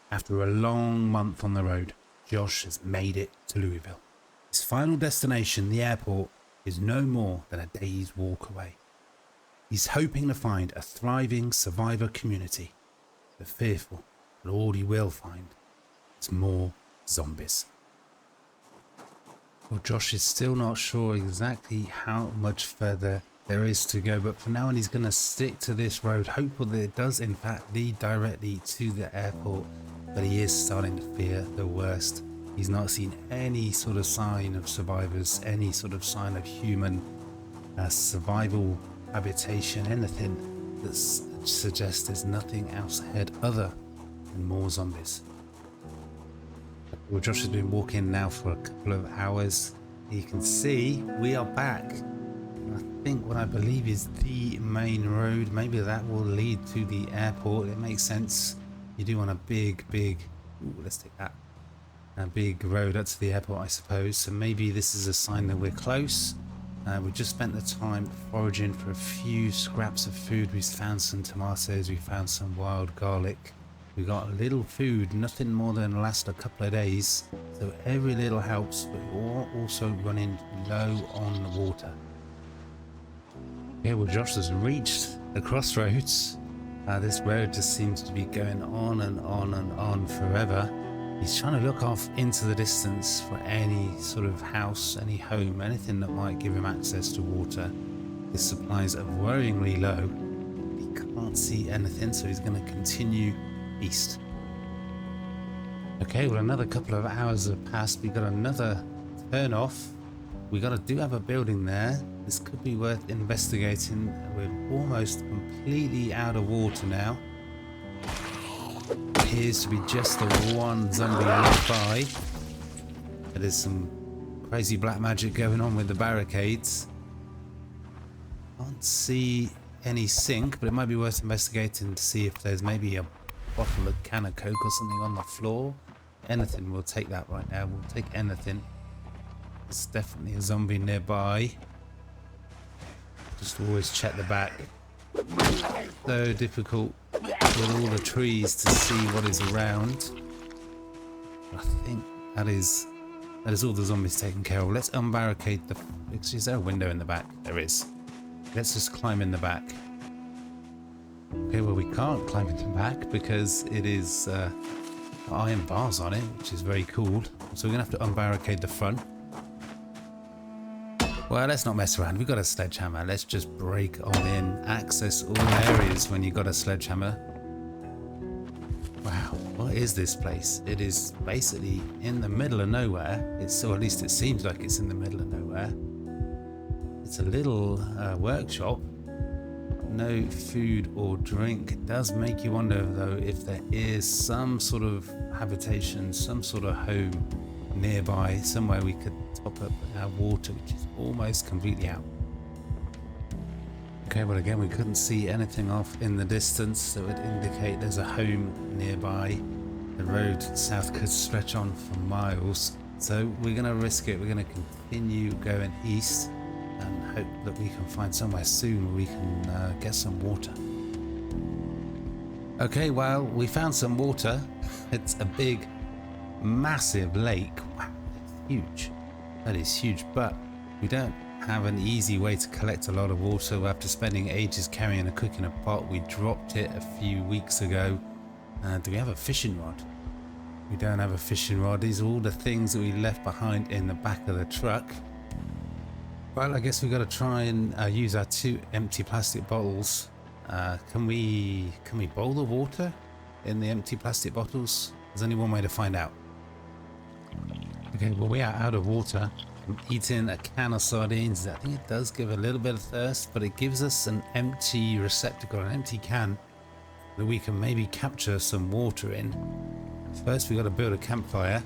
After a long month on the road, Josh has made it to Louisville. His final destination, the airport, is no more than a day's walk away. He's hoping to find a thriving survivor community, but fearful that all he will find is more zombies. Well, Josh is still not sure exactly how much further there is to go, but for now on he's going to stick to this road, hopeful that it does in fact lead directly to the airport, but he is starting to fear the worst. He's not seen any sort of sign of survivors, any sort of sign of human survival habitation, anything that suggests there's nothing else ahead other than more zombies. Well, Josh has been walking now for a couple of hours. You can see we are back. I think what I believe is the main road. Maybe that will lead to the airport. It makes sense. You do want a big, ooh, let's take that. A big road up to the airport, I suppose. So maybe this is a sign that we're close. We just spent the time foraging for a few scraps of food. We found some tomatoes. We found some wild garlic. We got a little food, nothing more than last a couple of days. So every little helps, but we're also running low on the water. Okay, well, Josh has reached the crossroads. This road just seems to be going on and on and on forever. He's trying to look off into the distance for any sort of house, any home, anything that might give him access to water. His supplies are worryingly low. He can't see anything, so he's going to continue east. Okay, well, another couple of hours have passed. We got another turn off. We do have a building there. This could be worth investigating. We're almost completely out of water now. Appears to be just the one zombie nearby. There's some crazy black magic going on with the barricades. Can't see any sink, but it might be worth investigating to see if there's maybe a bottle of can of Coke or something on the floor. Anything, we'll take that right now. We'll take anything. There's definitely a zombie nearby. Just always check the back. So difficult with all the trees to see what is around. I think that is all the zombies taken care of. Let's unbarricade the... Is there a window in the back? There is. Let's just climb in the back. Okay, well, we can't climb in the back because it is iron bars on it, which is very cool. So we're gonna have to unbarricade the front. Well, let's not mess around. We've got a sledgehammer. Let's just break on in. Access all areas when you've got a sledgehammer. Wow, what is this place? It is basically in the middle of nowhere. Or at least it seems like it's in the middle of nowhere. It's a little workshop. No food or drink. It does make you wonder, though, if there is some sort of habitation, some sort of home nearby, somewhere we could top up our water, which is almost completely out. Okay, well, again, we couldn't see anything off in the distance that would indicate there's a home nearby. The road south could stretch on for miles, so we're going to risk it. We're going to continue going east and hope that we can find somewhere soon where we can get some water. Okay, well, we found some water. It's a big, massive lake. Wow, it's huge. That is huge, but we don't have an easy way to collect a lot of water. After spending ages carrying a cook in a pot, we dropped it a few weeks ago. Do we have a fishing rod? We don't have a fishing rod. These are all the things that we left behind in the back of the truck. Well, I guess we've got to try and use our 2 empty plastic bottles. Can we boil the water in the empty plastic bottles? There's only one way to find out. Okay, well, we are out of water. I'm eating a can of sardines. I think it does give a little bit of thirst, but it gives us an empty receptacle, an empty can that we can maybe capture some water in. First, we've got to build a campfire.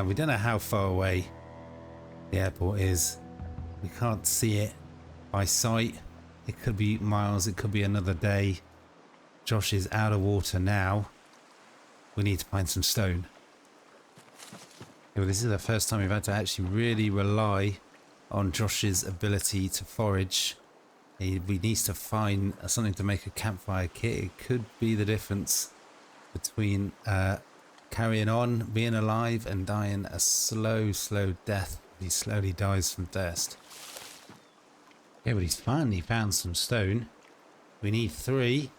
We don't know how far away the airport is. We can't see it by sight. It could be miles, it could be another day. Josh is out of water now. We need to find some stone. well, this is the first time we've had to actually really rely on Josh's ability to forage. We need to find something to make a campfire kit. It could be the difference between carrying on, being alive, and dying a slow death. He slowly dies from thirst. Okay, but he's finally found some stone. We need 3.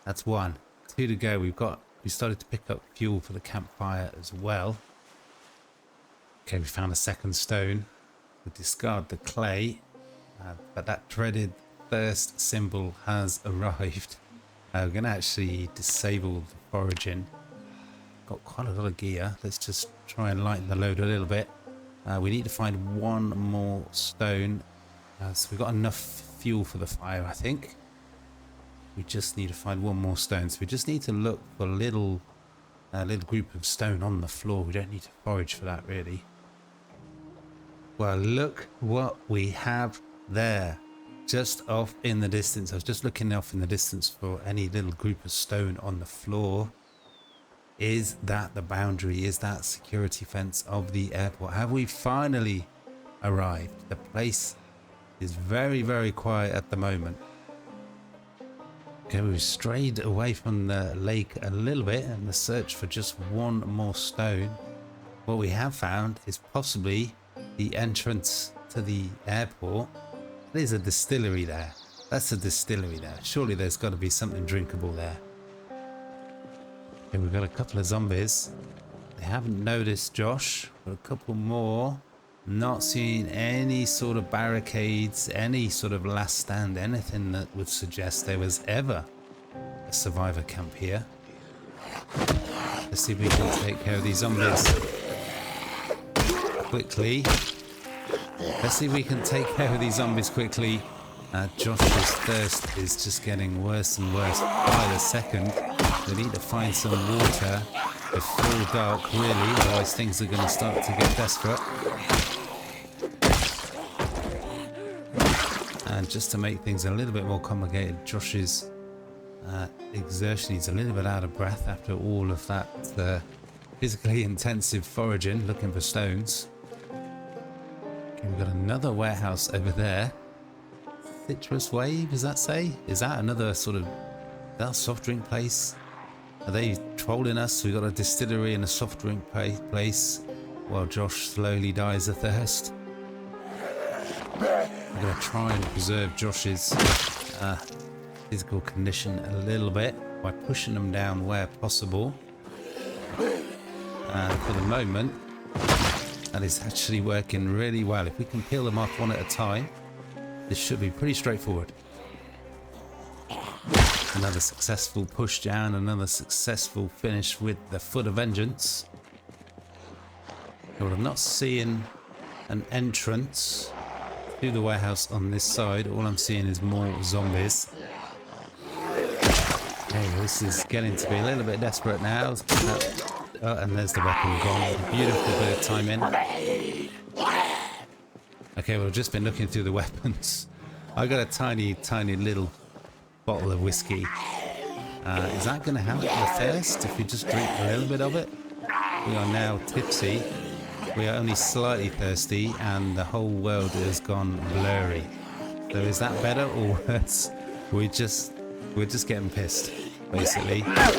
That's 1. 2 to go. We started to pick up fuel for the campfire as well. Okay, we found a second stone. We discard the clay, but that dreaded thirst symbol has arrived. We're going to actually disable the foraging. Got quite a lot of gear. Let's just try and lighten the load a little bit. We need to find 1 more stone. So we've got enough fuel for the fire, I think. We just need to find 1 more stone. So we just need to look for a little group of stone on the floor. We don't need to forage for that, really. Well, look what we have there. Just off in the distance. I was just looking off in the distance for any little group of stone on the floor. Is that the boundary? Is that security fence of the airport? Have we finally arrived? The place is very quiet at the moment. Okay, we've strayed away from the lake a little bit in the search for just 1 more stone. What we have found is possibly the entrance to the airport. There's a distillery there. That's a distillery there. Surely there's got to be something drinkable there. Okay, we've got a couple of zombies. They haven't noticed Josh. Got a couple more. Not seeing any sort of barricades, any sort of last stand, anything that would suggest there was ever a survivor camp here. Let's see if we can take care of these zombies quickly. Let's see if we can take care of these zombies quickly. Josh's thirst is just getting worse and worse by the second. We need to find some water before dark, really, otherwise things are going to start to get desperate. And just to make things a little bit more complicated, Josh's exertion, he's a little bit out of breath after all of that physically intensive foraging, looking for stones. Okay, we've got another warehouse over there. Citrus Wave, does that say? Is that another sort of that soft drink place? Are they trolling us? We've got a distillery and a soft drink place while Josh slowly dies of thirst. I'm going to try and preserve Josh's physical condition a little bit by pushing him down where possible. For the moment, that is actually working really well. If we can peel them off 1 at a time, this should be pretty straightforward. Another successful push down, another successful finish with the Foot of Vengeance. Well, I'm not seeing an entrance to the warehouse on this side. All I'm seeing is more zombies. Okay, this is getting to be a little bit desperate now. Oh, and there's the weapon gone. Beautiful bit of timing. Okay, we've just been looking through the weapons. I got a tiny little bottle of whiskey. Is that going to help the thirst if we just drink a little bit of it? We are now tipsy. We are only slightly thirsty, and the whole world has gone blurry. So is that better or worse? We're just getting pissed, basically. I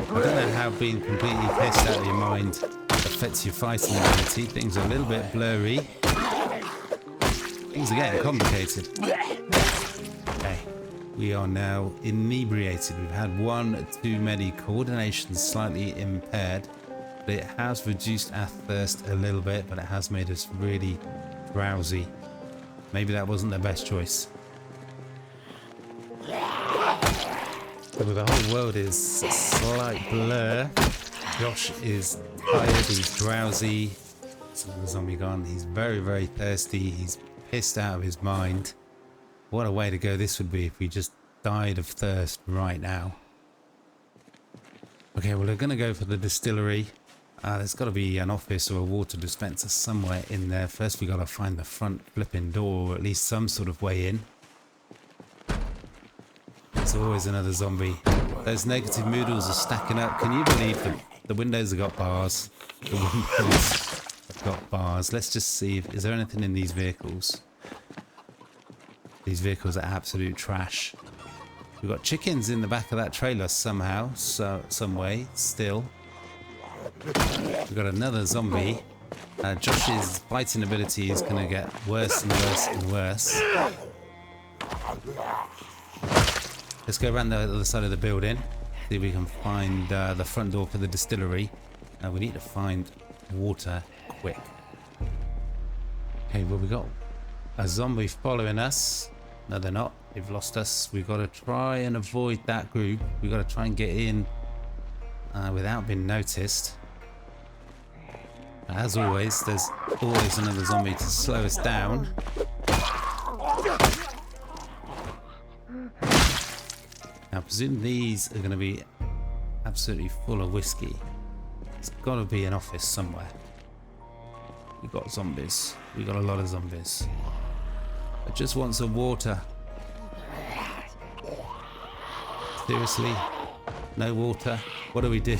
don't know how being completely pissed out of your mind affects your fighting ability. Things are a little bit blurry. Things are getting complicated. Okay, we are now inebriated. We've had 1 too many. Coordination slightly impaired. But it has reduced our thirst a little bit, but it has made us really drowsy. Maybe that wasn't the best choice. But the whole world is a slight blur. Josh is tired, he's drowsy. So the zombie gone. He's very thirsty. He's pissed out of his mind. What a way to go this would be if we just died of thirst right now. Okay, well, we're going to go for the distillery. There's got to be an office or a water dispenser somewhere in there. First, we got to find the front flipping door, or at least some sort of way in. There's always another zombie. Those negative moodles are stacking up. Can you believe them? The windows have got bars. The windows have got bars. Let's just see if... Is there anything in these vehicles? These vehicles are absolute trash. We've got chickens in the back of that trailer somehow. Some way. Still. We've got another zombie. Josh's fighting ability is going to get worse and worse and worse. Let's go around the other side of the building. See if we can find the front door for the distillery. We need to find water quick. Okay, well, we got a zombie following us. No, they're not. They've lost us. We've got to try and avoid that group. We've got to try and get in without being noticed. As always, there's always another zombie to slow us down. Now, I presume these are going to be absolutely full of whiskey. There's got to be an office somewhere. We've got zombies. We've got a lot of zombies. I just want some water. Seriously? No water? What do we do?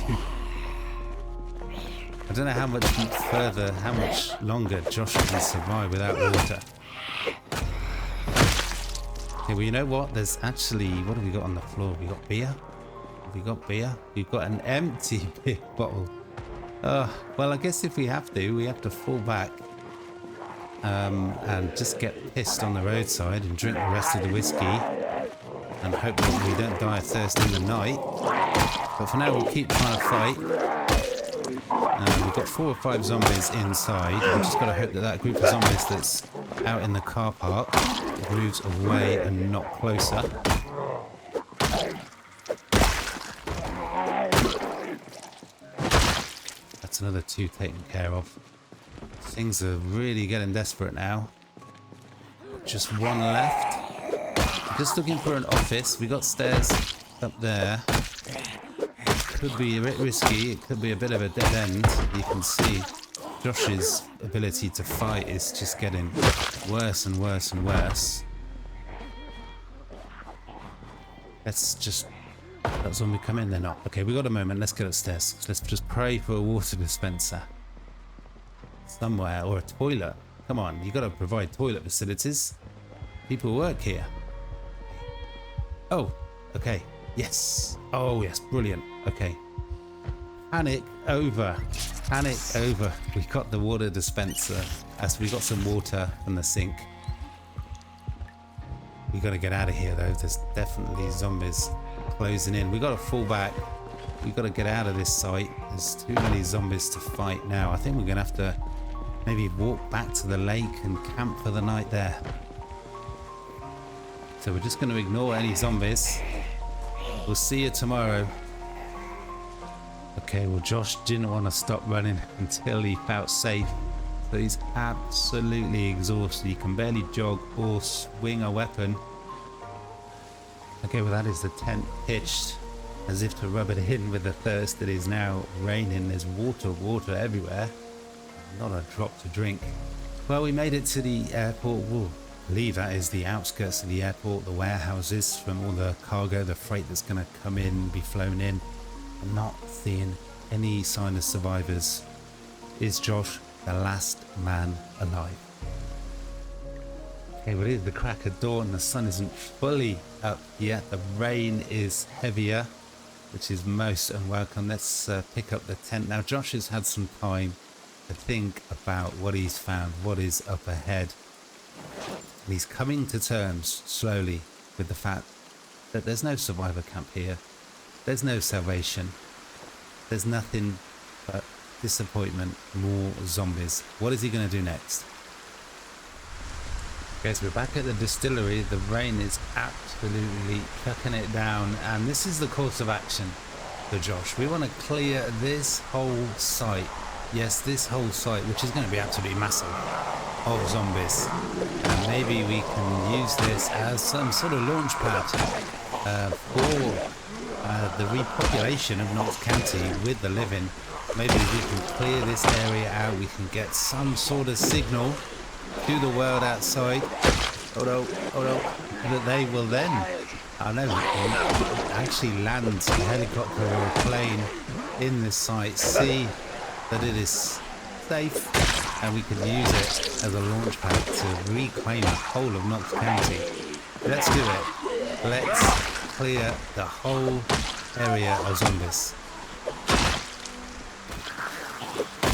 I don't know how much further, how much longer Josh can survive without water. Okay, well, you know what? There's actually... What have we got on the floor? We got beer? Have we got beer? We've got an empty beer bottle. Well, I guess if we have to fall back and just get pissed on the roadside and drink the rest of the whiskey and hope that we don't die of thirst in the night. But for now, we'll keep trying to fight. We've got 4 or 5 zombies inside. We've just got to hope that that group of zombies that's out in the car park moves away and not closer. That's another 2 taken care of. Things are really getting desperate now. Just 1 left. Just looking for an office. We got stairs up there. Could be a bit risky. It could be a bit of a dead end. You can see Josh's ability to fight is just getting worse and worse and worse. Let's just... That's when we come in, they're not. Okay, we got a moment. Let's get upstairs. Let's just pray for a water dispenser somewhere, or a toilet. Come on, you got to provide toilet facilities. People work here. Oh, okay. Yes. Oh, yes. Brilliant. Okay. Panic over. Panic over. We got the water dispenser. As we got some water from the sink. We got to get out of here, though. There's definitely zombies closing in. We got to fall back. We got to get out of this site. There's too many zombies to fight now. I think we're going to have to maybe walk back to the lake and camp for the night there. So we're just going to ignore any zombies. We'll see you tomorrow. Okay, well, Josh didn't want to stop running until he felt safe. So he's absolutely exhausted. He can barely jog or swing a weapon. Okay, well, that is the tent pitched as if to rub it in with the thirst that is now raining. There's water everywhere. Not a drop to drink. Well, we made it to the airport. We'll believe that is the outskirts of the airport, the warehouses from all the cargo, the freight that's going to come in, be flown in. I'm not seeing any sign of survivors. Is Josh the last man alive? Okay, well, it is the crack of dawn. The sun isn't fully up yet. The rain is heavier, which is most unwelcome. Let's pick up the tent. Now, Josh has had some time to think about what he's found, what is up ahead. And he's coming to terms slowly with the fact that there's no survivor camp here. There's no salvation. There's nothing but disappointment, more zombies. What is he going to do next? Okay, so we're back at the distillery. The rain is absolutely chucking it down, and this is the course of action for Josh. We want to clear this whole site. Yes, this whole site, which is going to be absolutely massive, of zombies. And maybe we can use this as some sort of launch pad for the repopulation of Knox County with the living. Maybe we can clear this area out. We can get some sort of signal to the world outside. Oh no, that they will then, I know, actually land a helicopter or a plane in this site, see that it is safe, and we could use it as a launch pad to reclaim the whole of Knox County. Let's do it. Let's clear the whole area of zombies.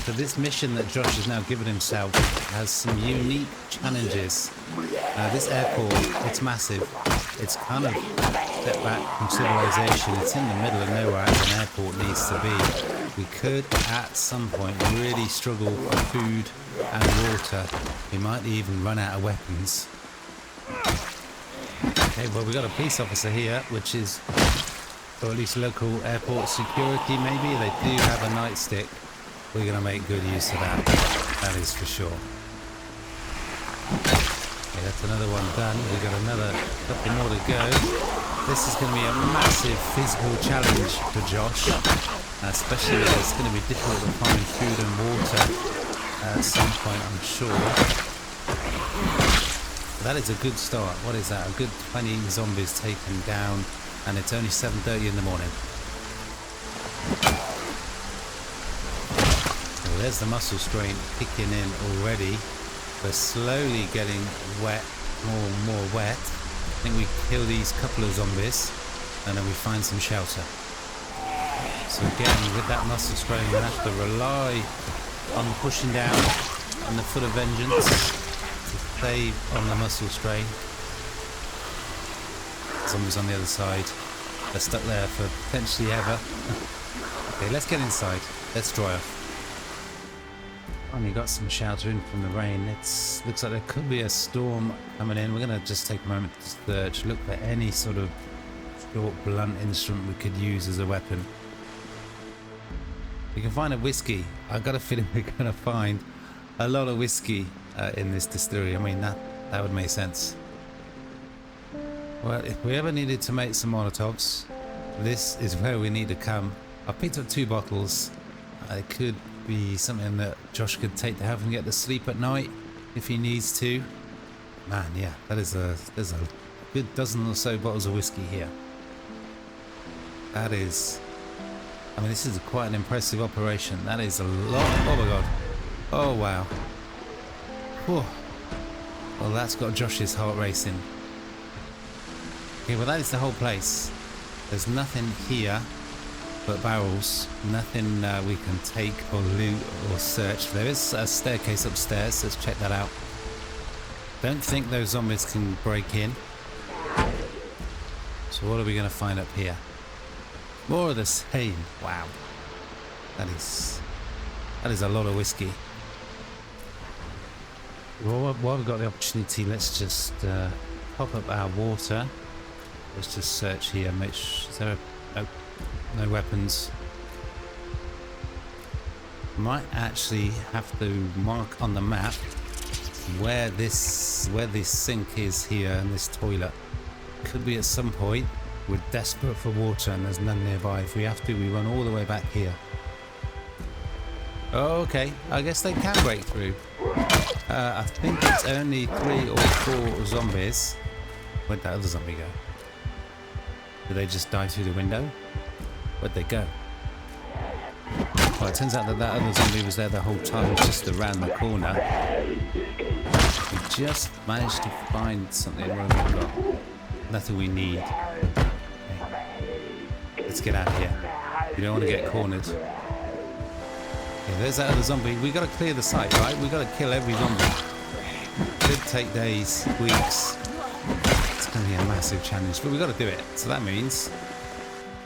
So this mission that Josh has now given himself has some unique challenges. This airport, it's massive. It's kind of set back from civilization. It's in the middle of nowhere as an airport needs to be. We could at some point really struggle for food and water. We might even run out of weapons. Okay, well, we've got a police officer here, which is, or at least local airport security maybe. They do have a nightstick. We're going to make good use of that. That is for sure. Okay, that's another one done. We've got another couple more to go. This is going to be a massive physical challenge for Josh. Especially as it's going to be difficult to find food and water at some point, I'm sure. That is a good start. What is that? A good 20 zombies taken down, and it's only 7:30 in the morning. Well, there's the muscle strain kicking in already. We're slowly getting wet, more and more wet. I think we kill these couple of zombies, and then we find some shelter. So again, with that muscle strain, we're going to have to rely on pushing down on the foot of vengeance to save on the muscle strain. Zombies on the other side. They're stuck there for potentially ever. Okay, let's get inside. Let's dry off. Finally got some shelter in from the rain. It looks like there could be a storm coming in. We're going to just take a moment to search, look for any sort of short, blunt instrument we could use as a weapon. We can find a whiskey. I've got a feeling we're going to find a lot of whiskey in this distillery. I mean, that would make sense. Well, if we ever needed to make some Molotovs, this is where we need to come. I picked up 2 bottles. It could be something that Josh could take to help him get to sleep at night if he needs to. Man, yeah, there's a good dozen or so bottles of whiskey here. That is, I mean, this is quite an impressive operation. That is a lot. Oh my god. Oh wow. Whew. Well, that's got Josh's heart racing. Okay, well, that is the whole place. There's nothing here but barrels. Nothing we can take or loot or search. There is a staircase upstairs. Let's check that out. Don't think those zombies can break in. So what are we going to find up here? More of the same. Wow. That is a lot of whiskey. Well, while we've got the opportunity, let's just pop up our water. Let's just search here. Make sure, is there no weapons. Might actually have to mark on the map where this sink is here and this toilet. Could be at some point we're desperate for water and there's none nearby. If we have to, we run all the way back here. Oh, okay, I guess they can break through. I think it's only 3 or 4 zombies. Where'd that other zombie go? Did they just die through the window? Where'd they go? Well, it turns out that other zombie was there the whole time, just around the corner. We just managed to find something. What have we got? Nothing we need. Okay. Let's get out of here. We don't want to get cornered. Okay, there's that other zombie. We got to clear the site, right? We got to kill every zombie. Could take days, weeks. It's going to be a massive challenge, but we got to do it. So that means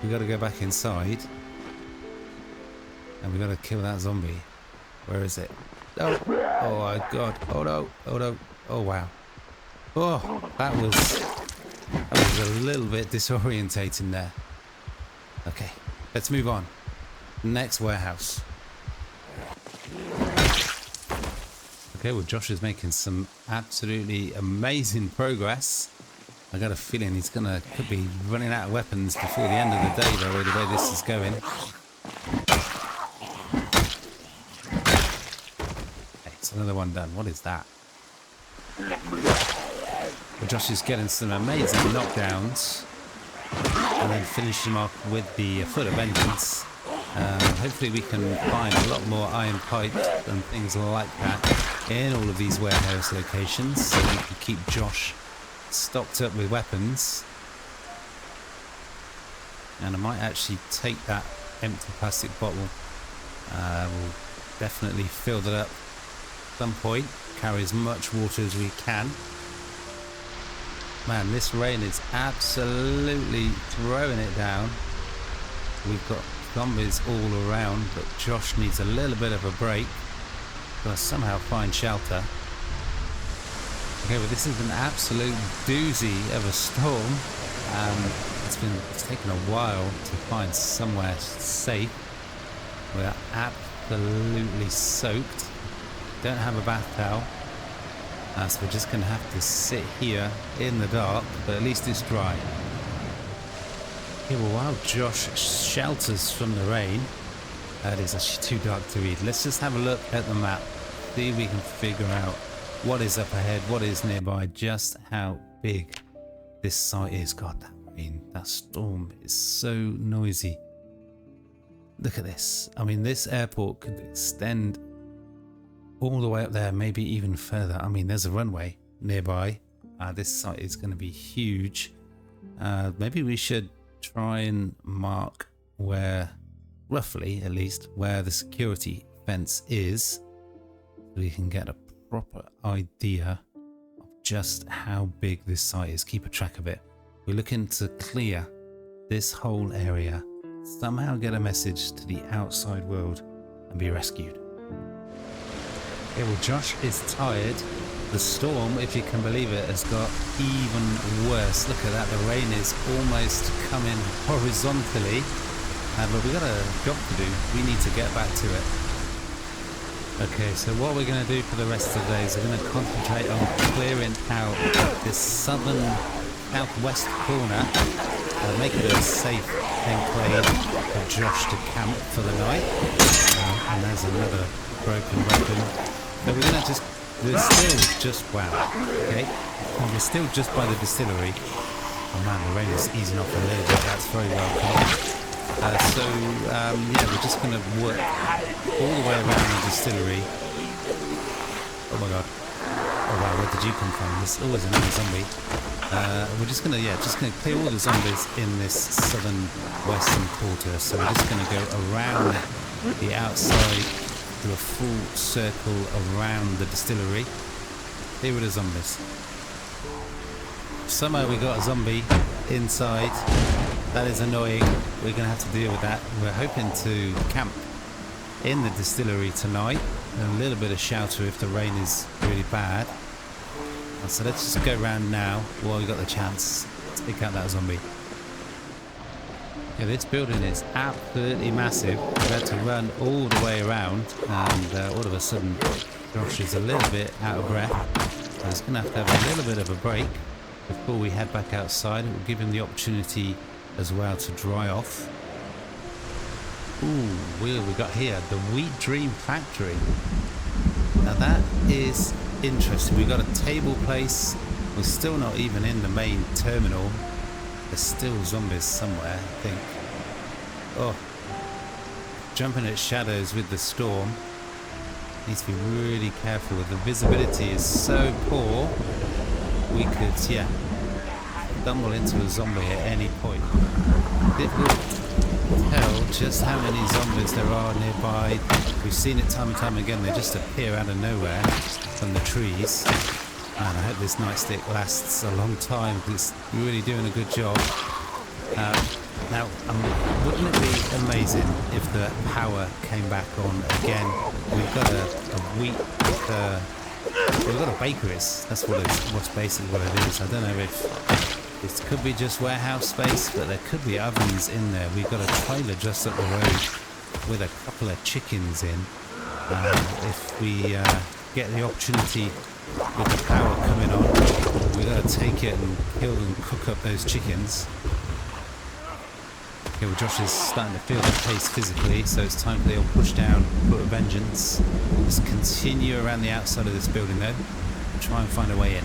we got to go back inside. And we got to kill that zombie. Where is it? Oh, oh my god. Oh no, oh no, oh wow. Oh, that was a little bit disorientating there. Okay, let's move on. Next warehouse. Okay, well, Josh is making some absolutely amazing progress. I got a feeling he's could be running out of weapons before the end of the day, though, the way this is going. Another one done. What is that? Well, Josh is getting some amazing knockdowns and then finishing him off with the foot of vengeance. Hopefully we can find a lot more iron pipe and things like that in all of these warehouse locations, so we can keep Josh stocked up with weapons. And I might actually take that empty plastic bottle. We'll definitely fill that up at some point, carry as much water as we can. Man, this rain is absolutely throwing it down. We've got zombies all around, but Josh needs a little bit of a break. Gotta somehow find shelter. Okay, well, this is an absolute doozy of a storm. It's taken a while to find somewhere safe. We're absolutely soaked. Don't have a bath towel. So we're just going to have to sit here in the dark, but at least it's dry. Okay, well, while Josh shelters from the rain, it is actually too dark to read. Let's just have a look at the map. See if we can figure out what is up ahead, what is nearby, just how big this site is. God, that rain, that storm is so noisy. Look at this. I mean, this airport could extend all the way up there, maybe even further. I mean, there's a runway nearby. This site is going to be huge. Maybe we should try and mark where, roughly at least, where the security fence is, so we can get a proper idea of just how big this site is. Keep a track of it. We're looking to clear this whole area, somehow get a message to the outside world and be rescued. Okay, well, Josh is tired. The storm, if you can believe it, has got even worse. Look at that, the rain is almost coming horizontally. But we've got a job to do. We need to get back to it. Okay, so what we're going to do for the rest of the day is we're going to concentrate on clearing out this southern southwest corner, make it a safe enclave for Josh to camp for the night. And there's another broken weapon. So we're going to just, we're still just, wow, okay, and we're still just by the distillery. Oh man, the rain is easing off a little bit, that's very welcome. Yeah, we're just going to work all the way around the distillery. Oh my god. Oh wow, where did you come from? There's always another zombie. We're just going to, just going to clear all the zombies in this southern western quarter. So we're just going to go around the outside, do a full circle around the distillery. Here are the zombies. Somehow we got a zombie inside. That is annoying. We're going to have to deal with that. We're hoping to camp in the distillery tonight. A little bit of shelter if the rain is really bad. So let's just go around now while we've got the chance to pick out that zombie. Yeah, this building is absolutely massive. We had to run all the way around, and all of a sudden Josh is a little bit out of breath. So he's going to have a little bit of a break before we head back outside. It will give him the opportunity as well to dry off. Ooh, what have we got here? The Wheat Dream Factory. Now that is interesting. We've got a table place. We're still not even in the main terminal. There's still zombies somewhere, I think. Oh, jumping at shadows with the storm. Needs to be really careful. The visibility is so poor. We could, stumble into a zombie at any point. It will tell just how many zombies there are nearby. We've seen it time and time again. They just appear out of nowhere from the trees. And I hope this nightstick lasts a long time because it's really doing a good job. Now, wouldn't it be amazing if the power came back on again? We've got we've got a bakeries. That's what's basically what it is. I don't know if this could be just warehouse space, but there could be ovens in there. We've got a trailer just up the road with a couple of chickens in. If we get the opportunity with the power coming on, we're going to take it and kill and cook up those chickens. Okay, well, Josh is starting to feel the pace physically, so it's time for the old push down, foot of vengeance. Let's continue around the outside of this building though, and try and find a way in.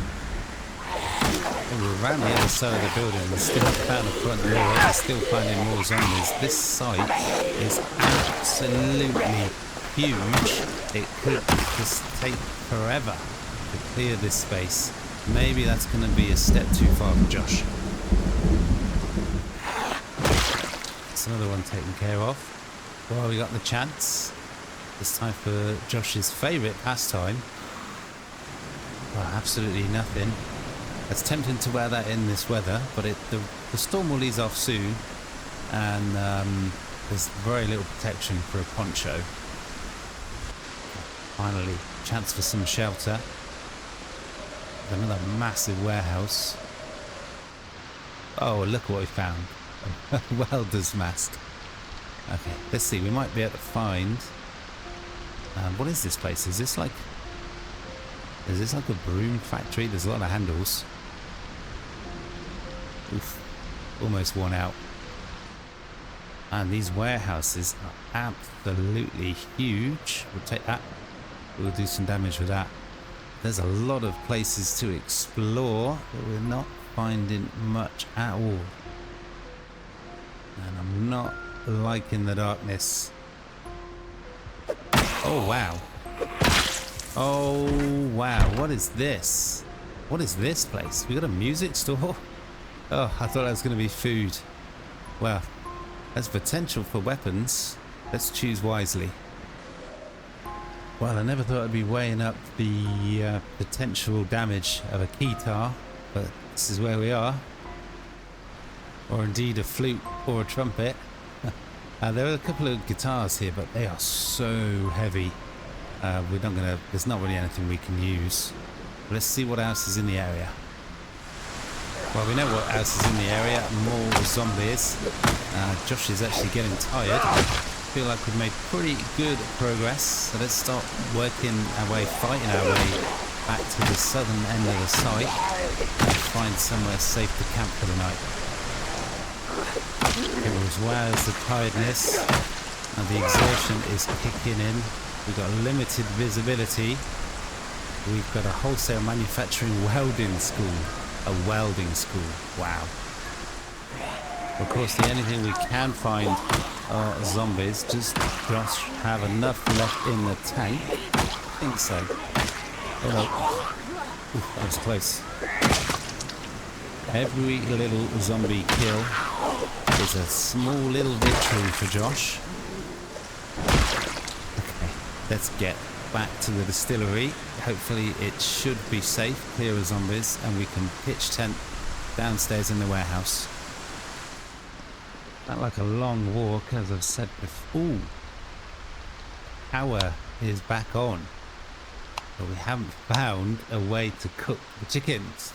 And we're around the other side of the building and still found the front door and still finding more zombies. This site is absolutely huge. It could just take forever to clear this space. Maybe that's going to be a step too far for Josh. That's another one taken care of. Well, we got the chance. It's time for Josh's favourite pastime. Well, absolutely nothing. It's tempting to wear that in this weather, but the storm will ease off soon, and there's very little protection for a poncho. Finally, chance for some shelter. Another massive warehouse. Oh, look what we found. A welder's mask. Okay, let's see. We might be able to find... what is this place? Is this like a broom factory? There's a lot of handles. Oof. Almost worn out. And these warehouses are absolutely huge. We'll take that. We'll do some damage with that. There's a lot of places to explore, but we're not finding much at all. And I'm not liking the darkness. Oh wow. Oh wow, what is this? What is this place? We got a music store? Oh, I thought that was going to be food. Well, there's potential for weapons. Let's choose wisely. Well, I never thought I'd be weighing up the potential damage of a guitar, but this is where we are. Or indeed a flute or a trumpet. There are a couple of guitars here, but they are so heavy. There's not really anything we can use. Let's see what else is in the area. Well, we know what else is in the area. More zombies. Josh is actually getting tired. I feel like we've made pretty good progress. So let's start working our way, fighting our way back to the southern end of the site and find somewhere safe to camp for the night. As well as the tiredness and the exertion is kicking in. We've got limited visibility. We've got a wholesale manufacturing welding school. A welding school. Wow. Of course, the only thing we can find are zombies. Does Josh have enough left in the tank? I think so. Oh no. Oof, that was close. Every little zombie kill is a small little victory for Josh. Okay, let's get back to the distillery. Hopefully it should be safe, clear of zombies, and we can pitch tent downstairs in the warehouse. Not like a long walk, as I've said before. Ooh, power is back on, but we haven't found a way to cook the chickens.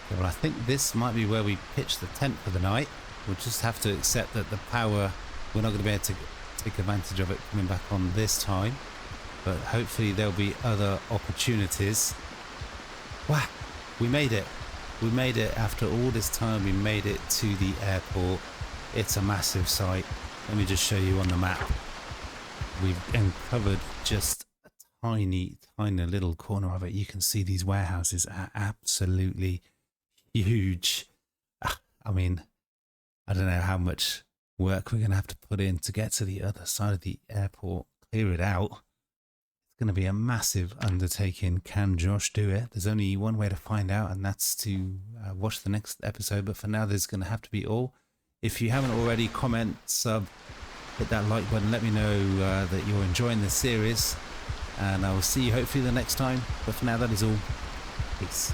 Okay, well, I think this might be where we pitch the tent for the night. We'll just have to accept that the power, we're not going to be able to take advantage of it coming back on this time, but hopefully there'll be other opportunities. Wow, we made it. We made it after all this time. We made it to the airport. It's a massive site. Let me just show you on the map. We've uncovered just a tiny little corner of it. You can see these warehouses are absolutely huge. I mean, I don't know how much work we're going to have to put in to get to the other side of the airport, clear it out. It's going to be a massive undertaking. Can Josh do it? There's only one way to find out, and that's to watch the next episode. But for now, there's going to have to be all. If you haven't already, comment, sub, hit that like button. Let me know that you're enjoying this series, and I will see you hopefully the next time. But for now, that is all. Peace.